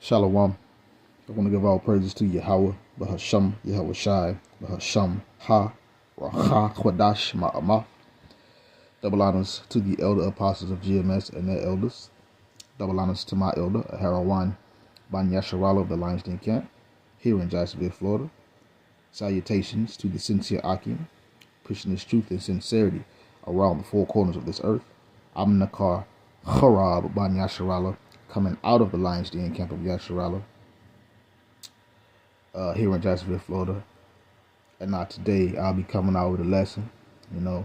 Shalom. I want to give all praises to Yahweh, Bahasham, Yahweh Shai, Bahasham, Ha, Racha, Kwadash, Ma'amah. Double honors to the elder apostles of GMS and their elders. Double honors to my elder, Aharawan Ban Yasharala of the Lions Den Camp, here in Jacksonville, Florida. Salutations to the sincere Akim, pushing this truth and sincerity around the four corners of this earth. I'm Nakar Harab Ban Yasharala, coming out of the Lions Den Camp of Yasharala, here in Jacksonville, Florida. And not today, I'll be coming out with a lesson, I'm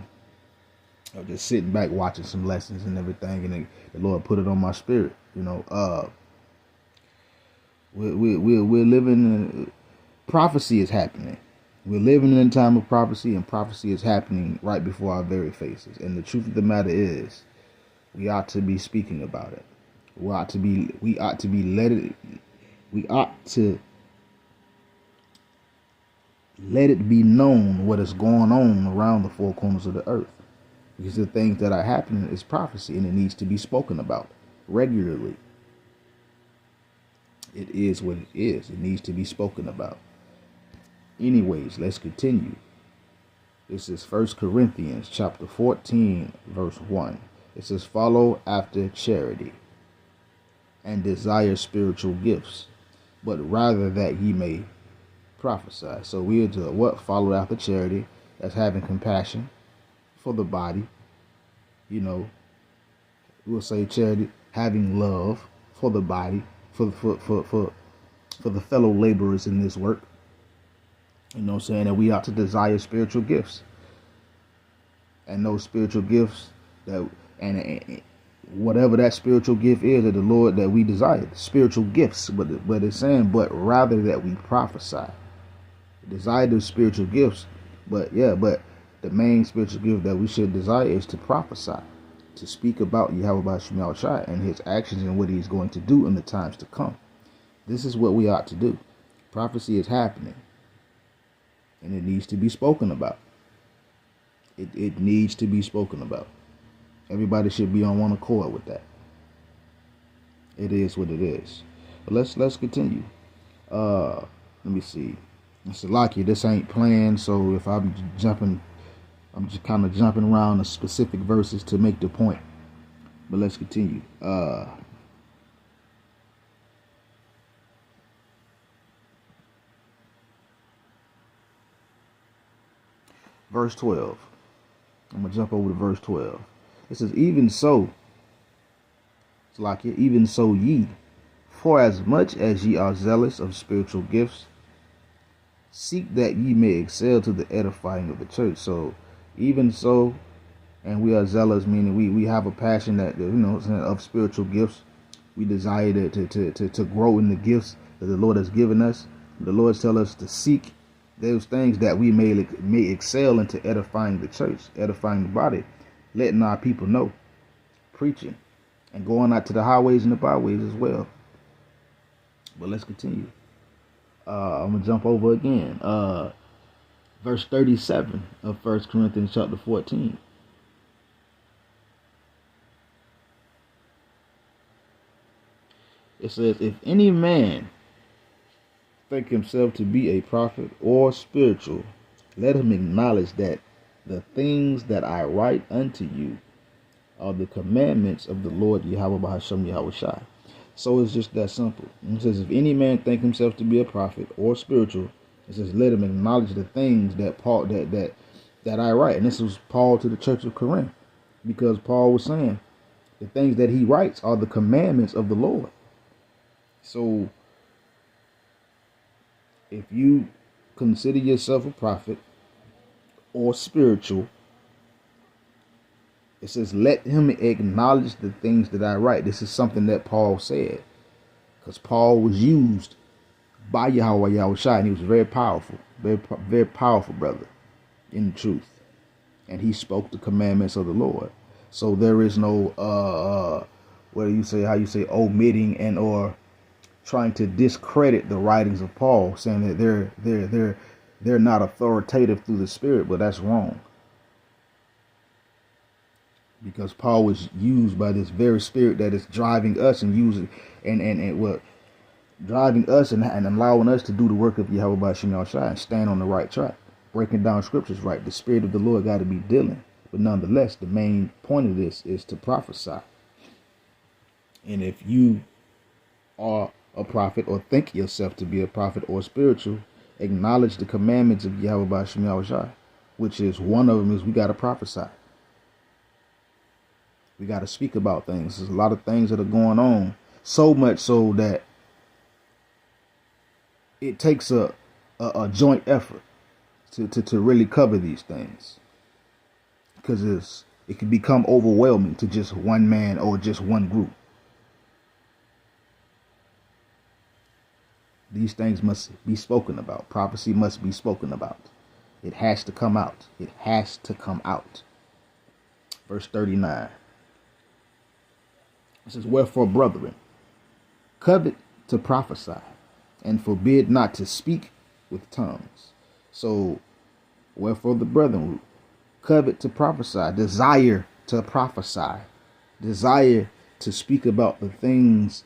just sitting back watching some lessons and everything, and the Lord put it on my spirit. We're living in, prophecy is happening. We're living in a time of prophecy, and prophecy is happening right before our very faces. And the truth of the matter is, we ought to be speaking about it. We ought to let it be known what is going on around the four corners of the earth. Because the things that are happening is prophecy, and it needs to be spoken about regularly. It is what it is. It needs to be spoken about. Anyways, let's continue. This is 1 Corinthians chapter 14, verse 1. It says, follow after charity and desire spiritual gifts, but rather that ye may prophesy. So we are to what? Follow after charity. That's having compassion for the body. We'll say charity, having love for the body, for the fellow laborers in this work. Saying that we ought to desire spiritual gifts. And those spiritual gifts and whatever that spiritual gift is of the Lord that we desire, spiritual gifts, but it's saying, but rather that we prophesy. Desire those spiritual gifts, but the main spiritual gift that we should desire is to prophesy, to speak about Yahweh Bashim Shai and his actions and what he's going to do in the times to come. This is what we ought to do. Prophecy is happening, and it needs to be spoken about. It needs to be spoken about. Everybody should be on one accord with that. It is what it is. But let's continue. Let me see. It's lucky this ain't planned, so if I'm just kind of jumping around the specific verses to make the point. But let's continue. Verse 12. I'm going to jump over to verse 12. It says, even so, it's like it, even so ye, for as much as ye are zealous of spiritual gifts, seek that ye may excel to the edifying of the church. So, even so, and we are zealous, meaning we have a passion that, of spiritual gifts. We desire to grow in the gifts that the Lord has given us. The Lord tells us to seek those things that we may excel into edifying the church, edifying the body, letting our people know, preaching, and going out to the highways and the byways as well. But let's continue. I'm going to jump over again. Verse 37 of 1 Corinthians chapter 14. It says, if any man think himself to be a prophet or spiritual, let him acknowledge that the things that I write unto you are the commandments of the Lord Yahweh Bahasham Yahweh Shai. So it's just that simple. It says, if any man think himself to be a prophet or spiritual, it says, let him acknowledge the things that Paul that I write. And this was Paul to the church of Corinth, because Paul was saying the things that he writes are the commandments of the Lord. So if you consider yourself a prophet or spiritual, it says, let him acknowledge the things that I write. This is something that Paul said, because Paul was used by Yahweh Yahweh Shai, and he was very powerful, very powerful brother in the truth. And he spoke the commandments of the Lord. So there is no, how you say, omitting and or trying to discredit the writings of Paul, saying that they're not authoritative through the Spirit, but that's wrong. Because Paul was used by this very Spirit that is driving us and using and what driving us and allowing us to do the work of Yahweh Bashim Yahushua and stand on the right track, breaking down scriptures right. The Spirit of the Lord got to be dealing. But nonetheless, the main point of this is to prophesy. And if you are a prophet or think yourself to be a prophet or spiritual, acknowledge the commandments of Yahweh Bashim Yahushua, which is one of them is we got to prophesy. We got to speak about things. There's a lot of things that are going on, so much so that it takes a joint effort to really cover these things, because it can become overwhelming to just one man or just one group. These things must be spoken about. Prophecy must be spoken about. It has to come out. It has to come out. Verse 39. It says, wherefore, brethren, covet to prophesy, and forbid not to speak with tongues. So, wherefore the brethren covet to prophesy, desire to prophesy, desire to speak about the things,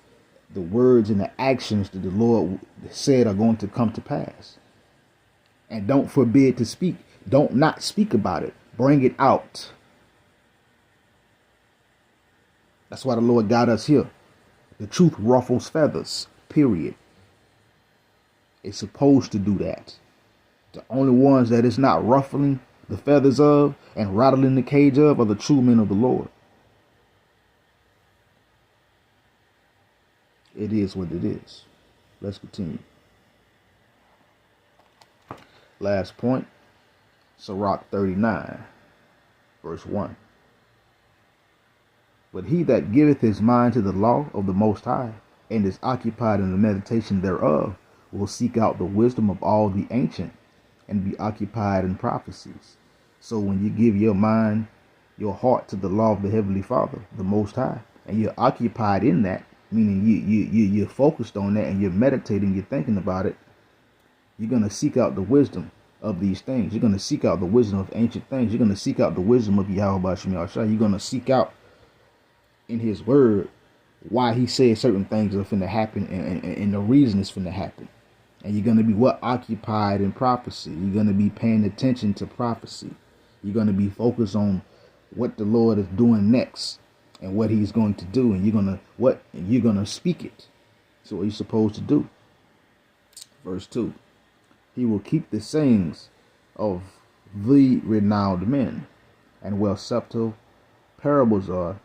the words and the actions that the Lord said are going to come to pass. And don't forbid to speak. Don't not speak about it. Bring it out. That's why the Lord got us here. The truth ruffles feathers, period. It's supposed to do that. The only ones that it's not ruffling the feathers of and rattling the cage of are the true men of the Lord. It is what it is. Let's continue. Last point, Sirach 39, verse 1. But he that giveth his mind to the law of the Most High, and is occupied in the meditation thereof, will seek out the wisdom of all the ancient, and be occupied in prophecies. So when you give your mind, your heart to the law of the Heavenly Father, the Most High, and you're occupied in that, meaning you're focused on that and you're meditating, you're thinking about it, you're going to seek out the wisdom of these things. You're going to seek out the wisdom of ancient things. You're going to seek out the wisdom of Yahweh Bashim Yahushua. You're going to seek out in his word why he said certain things are finna happen and the reason it's finna happen. And you're going to be occupied in prophecy. You're going to be paying attention to prophecy. You're going to be focused on what the Lord is doing next and what he's going to do. And you're going to speak it. So what you're supposed to do. Verse 2. He will keep the sayings of the renowned men, and where subtle parables are,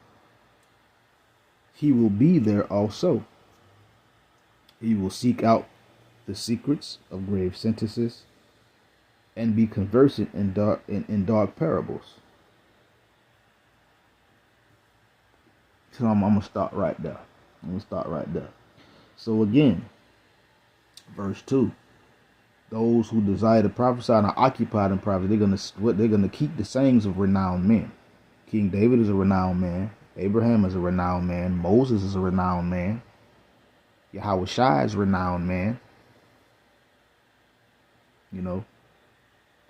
he will be there also. He will seek out the secrets of grave sentences and be conversant in dark parables. So I'm going to start right there. So again, verse 2. Those who desire to prophesy and are occupied in prophecy, they're gonna keep the sayings of renowned men. King David is a renowned man. Abraham is a renowned man. Moses is a renowned man. Yahweh Shai is a renowned man. You know,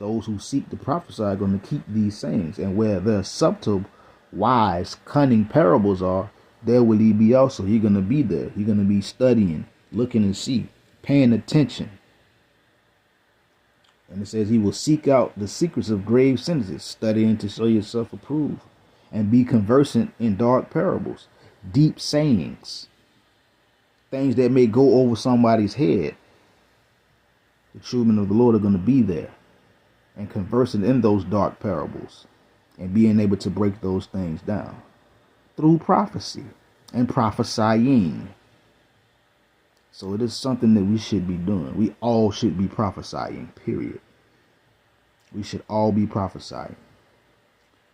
those who seek to prophesy are going to keep these sayings. And where their subtle, wise, cunning parables are, there will he be also. You're going to be there. You're going to be studying, looking and see, paying attention. And it says he will seek out the secrets of grave sentences, studying to show yourself approved, and be conversant in dark parables, deep sayings, things that may go over somebody's head. The true men of the Lord are going to be there and conversing in those dark parables and being able to break those things down through prophecy and prophesying. So it is something that we should be doing. We all should be prophesying, period. We should all be prophesying.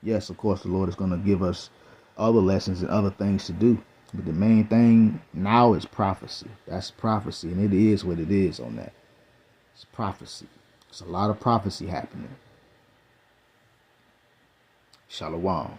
Yes, of course, the Lord is going to give us other lessons and other things to do. But the main thing now is prophecy. That's prophecy, and it is what it is on that. It's prophecy. There's a lot of prophecy happening. Shalom.